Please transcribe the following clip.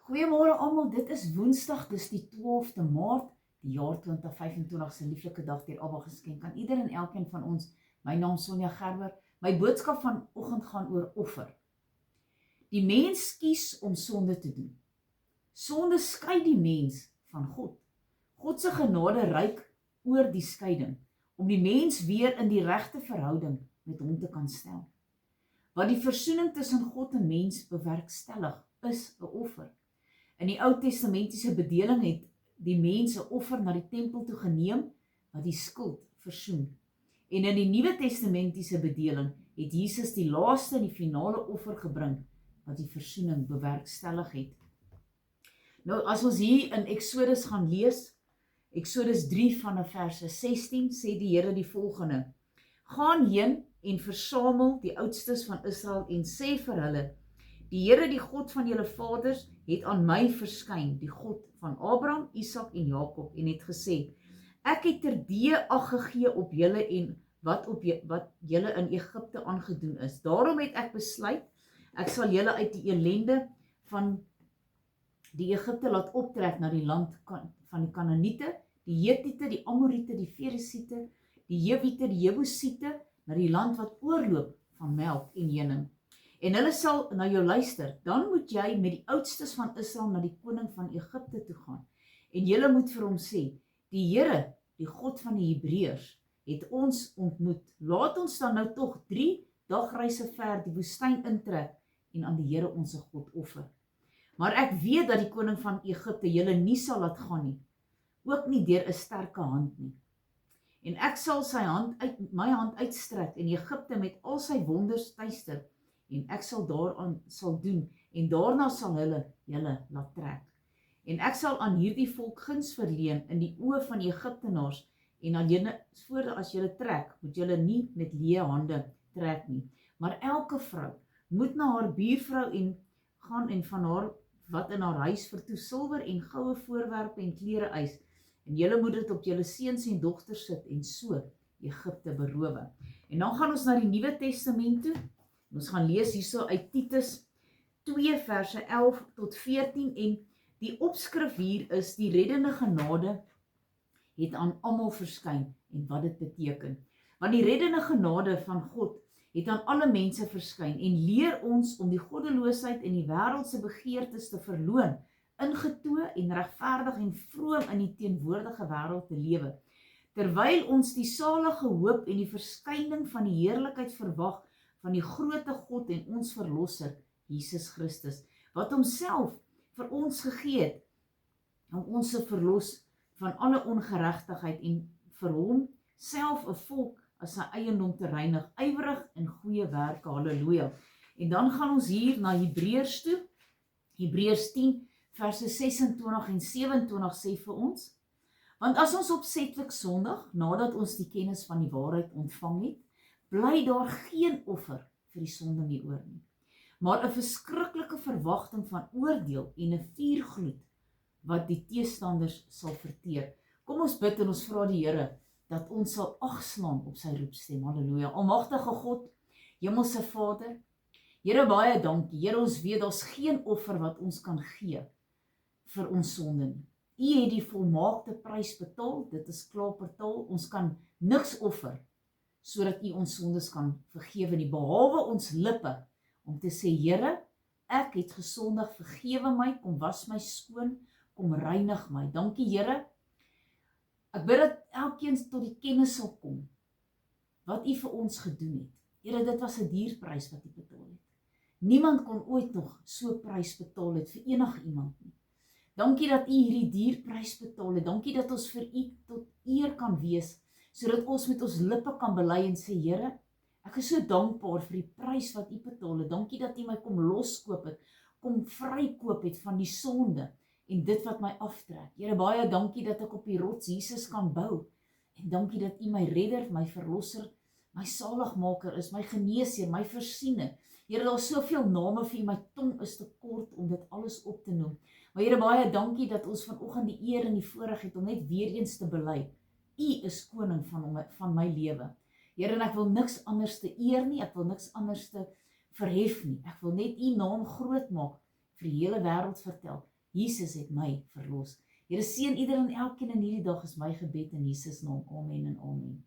Goeiemôre almal, dit is Woensdag, dis die 12de Maart, die jaar 2025 se lieflike dag deur Abba geskenk aan ieder en elkeen van ons. My naam is Sonja Gerber. My boodskap vanoggend gaan oor offer. Die mens kies om sonde te doen. Sonde skei die mens van God. God se genade reik oor die skeiding, om die mens weer in die regte verhouding met hom te kan stel. Wat die versoening tussen God en mens bewerkstellig, is 'n offer. In die Ou Testamentiese bedeling het die mense offer na die tempel toe geneem wat die skuld versoen. En in die Nuwe Testamentiese bedeling het Jesus die laaste en die finale offer gebring wat die versoening bewerkstellig het. Nou as ons hier in Exodus gaan lees, Exodus 3 vanaf verse 16 sê die Here die volgende: Gaan heen en versamel die oudstes van Israel en sê vir hulle: Die Here, die God van julle vaders, het aan my verskyn, die God van Abraham, Isak en Jakob, en het gesê: Ek het terdee ag gegee op julle en wat julle in Egipte aangedoen is. Daarom het ek besluit, ek sal julle uit die elende van die Egipte laat optrek na die land van die Kanaaniete, die Hetiete, die Amoriete, die Ferisiete, die Jewiete, die Jebusiete, na die land wat oorloop van melk en honing. En hulle sal na jou luister. Dan moet jy met die oudstes van Israel na die koning van Egipte toe gaan. En julle moet vir hom sê: Die Here, die God van die Hebreërs, het ons ontmoet. Laat ons dan nou tog 3 dagreise ver die woestyn intrek en aan die Here ons God offer. Maar ek weet dat die koning van Egipte julle nie sal laat gaan nie, ook nie deur 'n sterke hand nie. En ek sal my hand uitstrek en Egipte met al sy wonders tuister, en ek sal daaraan doen, en daarna sal hulle julle laat trek. En ek sal aan hierdie volk guns verleen in die oë van die Egiptenaars, en as julle trek, moet julle nie met leë hande trek nie. Maar elke vrou moet na haar buurvrou en gaan en van haar wat in haar huis vertoe silwer en goue voorwerpe en klere eis, en julle moet dit op julle seuns en dogters sit en so Egipte berowe. En dan gaan ons na die Nuwe Testament toe. Ons gaan lees hierso uit Titus 2 verse 11 tot 14 en die opskrif hier is: die reddende genade het aan almal verskyn en wat dit beteken. Want die reddende genade van God het aan alle mense verskyn en leer ons om die goddeloosheid en die wêreldse begeertes te verloon, ingetoe en regverdig en vroom in die teenwoordige wêreld te lewe, terwyl ons die salige hoop en die verskyning van die heerlikheid verwag van die groote God en ons verlosser, Jesus Christus, wat homself vir ons gegee het, om ons te verlos van alle ongeregtigheid en vir hom self 'n volk as sy eiendom te reinig, ywerig in goeie werke, halleluja. En dan gaan ons hier na Hebreërs toe, Hebreërs 10 verse 26 en 27 sê vir ons: Want as ons opsetlik sondig, nadat ons die kennis van die waarheid ontvang het, bly daar geen offer vir die sonde nie oor nie, maar 'n verskriklike verwagting van oordeel en 'n vuurgloed wat die teestanders sal verteer. Kom ons bid en ons vra die Here dat ons sal agslaan op sy roepstem. Halleluja. Almagtige God, Hemelse Vader, Here, baie dankie. Here, ons weet daar's geen offer wat ons kan gee vir ons sonde nie. U het die volmaakte prys betaal, dit is klaar betaal. Ons kan niks offer sodat U ons sondes kan vergewe nie, behalwe ons lippe om te sê: Here, ek het gesondig, vergewe my, kom was my skoon, kom reinig my. Dankie Here. Ek bid dat elkeen tot die kennis sal kom wat U vir ons gedoen het. Here, dit was 'n dierprys wat U betaal het. Niemand kon ooit nog so 'n prys betaal het vir enige iemand nie. Dankie dat U hierdie dierprys betaal het. Dankie dat ons vir U tot eer kan wees, sodat ons met ons lippe kan bely en sê: Here, ek is so dankbaar vir die prys wat U betaal het. Dankie dat U my kom loskoop het, kom vrykoop het van die sonde en dit wat my aftrek. Here, baie dankie dat ek op die rots Jesus kan bou. En dankie dat U my redder, my verlosser, my saligmaker is, my geneesheer, my voorsiener. Here, daar is soveel name vir U, my tong is te kort om dit alles op te noem. Maar Here, baie dankie dat ons vanoggend die eer en die voorreg het om net weer eens te bely: U is koning van my lewe. Here, en ek wil niks anders te eer nie, ek wil niks anders te verhef nie. Ek wil net U naam groot maak, vir die hele wêreld vertel Jesus het my verlos. Here seën ieder en elkeen in hierdie dag is my gebed in Jesus naam. Amen en amen.